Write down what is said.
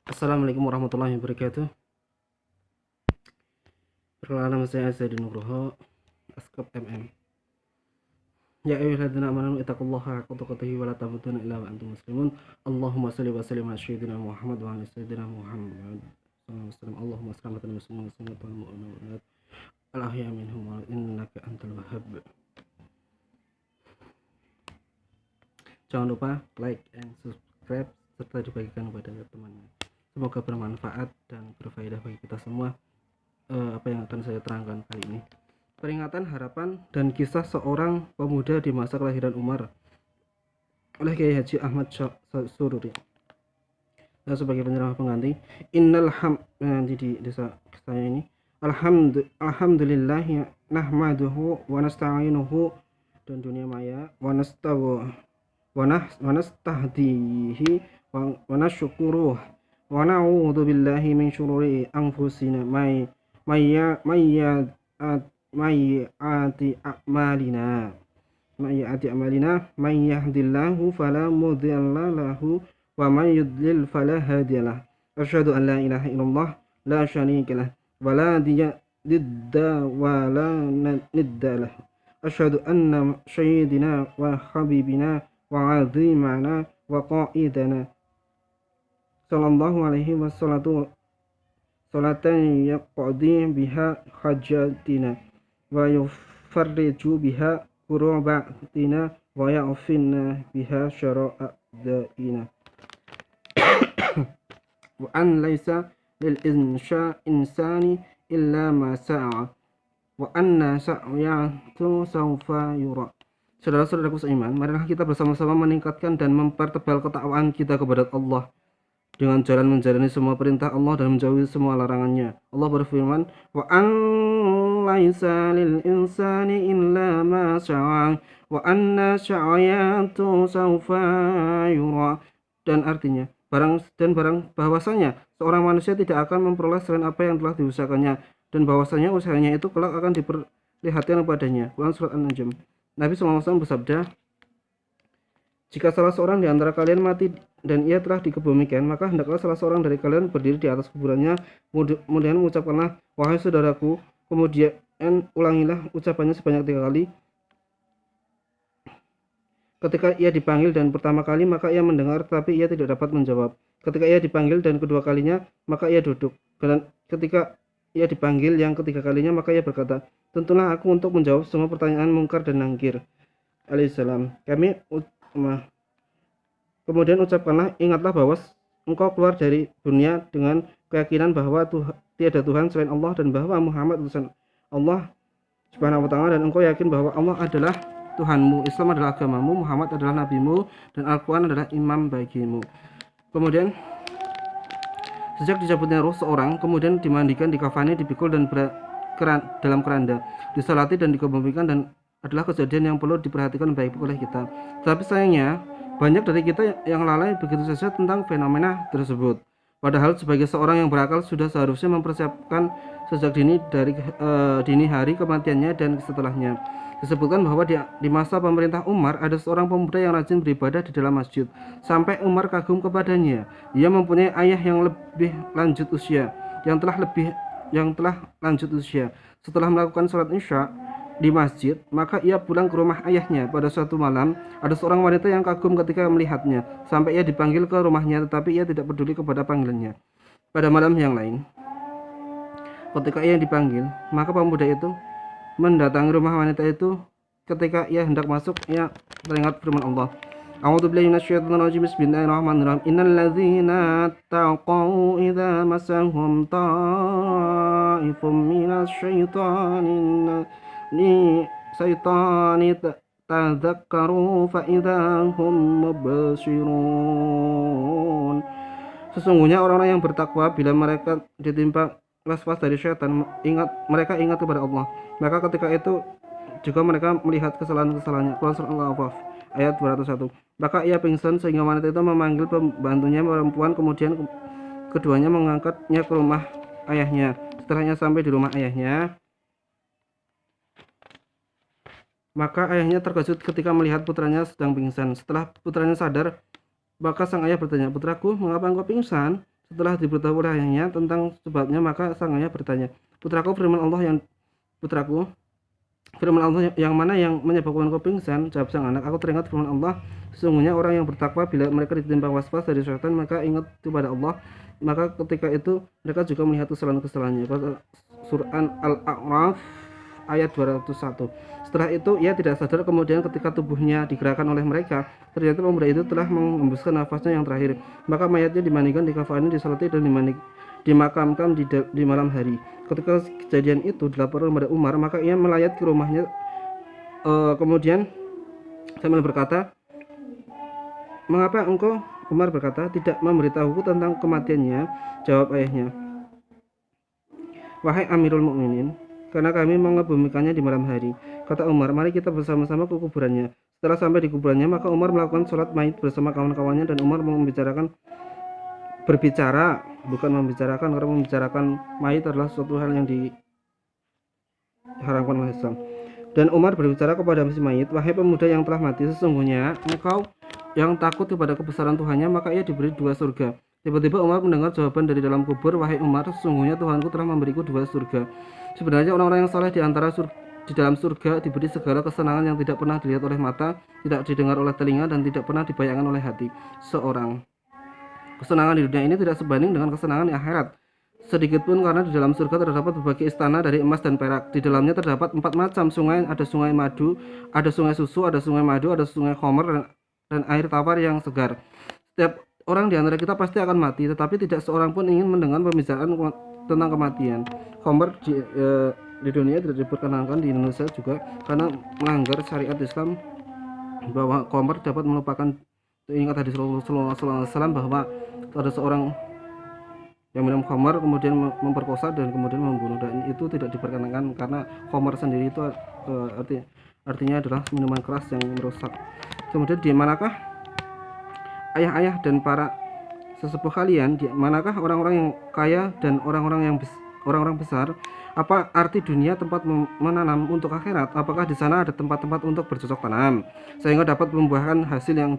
Assalamualaikum warahmatullahi wabarakatuh. Perkenalkan, nama saya Zaidun Nugroho, Askap MM. Ya ayyuhalladzina amanu ittaqullaha haqqa tuqatih wa la tamutunna illa wa antum muslimun. Allahumma shalli wa sallim ala sayyidina Muhammad wa ala sayyidina Muhammad. Allahumma selamatkan muslimin wal mu'minat al ahya minhum wa innaka antal wahhab. Jangan lupa like and subscribe serta dibagikan kepada teman. Semoga bermanfaat dan berfaedah bagi kita semua. Apa yang akan saya terangkan kali ini, peringatan harapan dan kisah seorang pemuda di masa kelahiran Umar oleh Kiai Haji Ahmad Sururi. Dan sebagai penceramah pengganti, nanti di desa saya ini, alhamdulillah nahmaduhu wa nasta'inuhu dan dunia maya wa nastahdihi wa nasyukuruh wa na'udzu billahi min syururi anfusina mayyati a'malina man yahdihillahu fala mudilla lahu wa man yudlil fala hadiyalah. Asyhadu an la ilaha illallah la syarika lah wa la didda wa la niddalah. Asyhadu anna sayyidina wa habibina wa azimana wa qa'idana sallallahu alaihi wasallam salatan yaqdi biha hajatina wa yufarriju biha kurubatina wa ya'finna biha syara'atina wa an laysa lil insani illa ma sa'a wa anna sa'yahu sawfa yura. Saudara-saudaraku seiman, marilah kita bersama-sama meningkatkan dan mempertebal ketakwaan kita kepada Allah dengan jalan menjalani semua perintah Allah dan menjauhi semua larangannya. Allah berfirman, wa an laisa lil insani illa ma sa'a wa anna sa'yahu sawfa yura. Dan artinya, barang bahwasanya seorang manusia tidak akan memperoleh selain apa yang telah diusahakannya, dan bahwasanya usahanya itu kelak akan diperlihatkan kepadanya. Quran surat An-Najm. Nabi SAW bersabda, jika salah seorang di antara kalian mati dan ia telah dikebumikan, maka hendaklah salah seorang dari kalian berdiri di atas kuburannya, kemudian mengucapkanlah, wahai saudaraku, kemudian ulangilah ucapannya sebanyak 3 kali. Ketika ia dipanggil dan pertama kali, maka ia mendengar, tetapi ia tidak dapat menjawab. Ketika ia dipanggil dan kedua kalinya, maka ia duduk. Dan ketika ia dipanggil yang ketiga kalinya, maka ia berkata, tentulah aku untuk menjawab semua pertanyaan Munkar dan Nangkir alaihissalam. Kemudian ucapkanlah, ingatlah bahwa engkau keluar dari dunia dengan keyakinan bahwa tiada Tuhan selain Allah dan bahwa Muhammad utusan Allah Subhanahu wa ta'ala, dan engkau yakin bahwa Allah adalah Tuhanmu, Islam adalah agamamu, Muhammad adalah nabimu, dan Al-Quran adalah imam bagimu. Kemudian sejak dicabutnya ruh seorang, kemudian dimandikan, dikafani, dipikul dan dalam keranda, disalati dan dikebumikan, dan adalah kejadian yang perlu diperhatikan baik oleh kita. Tapi sayangnya banyak dari kita yang lalai begitu saja tentang fenomena tersebut. Padahal sebagai seorang yang berakal sudah seharusnya mempersiapkan sejak dini hari kematiannya dan setelahnya. Disebutkan bahwa di masa pemerintah Umar ada seorang pemuda yang rajin beribadah di dalam masjid, sampai Umar kagum kepadanya. Ia mempunyai ayah yang telah lanjut usia. Setelah melakukan sholat isya di masjid, maka ia pulang ke rumah ayahnya. Pada suatu malam, ada seorang wanita yang kagum ketika melihatnya, sampai ia dipanggil ke rumahnya, tetapi ia tidak peduli kepada panggilannya. Pada malam yang lain, ketika ia dipanggil, maka pemuda itu mendatangi rumah wanita itu. Ketika ia hendak masuk, ia teringat firman Allah, A'udzubillahi minasyaitonirrajim, bismillahirrahmanirrahim, innal ladzina taqaw idza massahum ta'ifum minasyaitonir tadzakkaru fa idza hum mubsirun. Sesungguhnya orang-orang yang bertakwa bila mereka ditimpa was-was dari syaitan, mereka ingat kepada Allah, maka ketika itu juga mereka melihat kesalahan-kesalahannya. Quran surah Al-A'raf ayat 201. Maka ia pingsan sehingga wanita itu memanggil pembantunya perempuan, kemudian keduanya mengangkatnya ke rumah ayahnya. Setelahnya sampai di rumah ayahnya, maka ayahnya terkejut ketika melihat putranya sedang pingsan. Setelah putranya sadar, maka sang ayah bertanya, putraku, mengapa engkau pingsan? Setelah diberitahu oleh ayahnya tentang sebabnya, maka sang ayah bertanya, putraku, firman Allah yang mana yang menyebabkan kau pingsan? Jawab sang anak, aku teringat firman Allah, sesungguhnya orang yang bertakwa bila mereka ditimpa waswas dari syaitan maka ingat kepada Allah, maka ketika itu mereka juga melihat kesalahan-kesalahannya. Surah Al-A'raf ayat 201. Setelah itu ia tidak sadar, kemudian ketika tubuhnya digerakkan oleh mereka, ternyata pemuda itu telah menghembuskan nafasnya yang terakhir. Maka mayatnya dimandikan, dikafani, disalati, dan dimakamkan di malam hari. Ketika kejadian itu dilaporkan kepada Umar, maka ia melayat ke rumahnya, kemudian sambil berkata, mengapa engkau? Umar berkata, tidak memberitahuku tentang kematiannya. Jawab ayahnya, wahai Amirul Mukminin, karena kami mengebumikannya di malam hari. Kata Umar, mari kita bersama-sama ke kuburannya. Setelah sampai di kuburannya, maka Umar melakukan sholat mayit bersama kawan-kawannya, dan Umar berbicara, bukan membicarakan, karena membicarakan mayit adalah suatu hal yang diharamkan oleh Islam. Dan Umar berbicara kepada si mayit, wahai pemuda yang telah mati, sesungguhnya engkau yang takut kepada kebesaran Tuhannya, maka ia diberi 2 surga. Tiba-tiba Umar mendengar jawaban dari dalam kubur, wahai Umar, sesungguhnya Tuhanku telah memberiku 2 surga. Sebenarnya orang-orang yang saleh di dalam surga diberi segala kesenangan yang tidak pernah dilihat oleh mata, tidak didengar oleh telinga, dan tidak pernah dibayangkan oleh hati seorang. Kesenangan di dunia ini tidak sebanding dengan kesenangan di akhirat sedikitpun, karena di dalam surga terdapat berbagai istana dari emas dan perak. Di dalamnya terdapat 4 macam sungai, ada sungai madu, ada sungai susu, ada sungai madu, ada sungai khamr, dan air tawar yang segar. Setiap orang di antara kita pasti akan mati, tetapi tidak seorang pun ingin mendengar pembicaraan tentang kematian. Khamr di dunia tidak diperkenankan di Indonesia juga karena melanggar syariat Islam, bahwa khamr dapat melupakan. Ingat hadis Rasulullah SAW bahwa ada seorang yang minum khamr kemudian memperkosa dan kemudian membunuh, dan itu tidak diperkenankan karena khamr sendiri itu artinya adalah minuman keras yang merusak. Kemudian di manakah ayah-ayah dan para sesepuh kalian? Di manakah orang-orang yang kaya dan orang-orang besar? Apa arti dunia tempat menanam untuk akhirat? Apakah di sana ada tempat-tempat untuk bercocok tanam sehingga dapat membuahkan hasil yang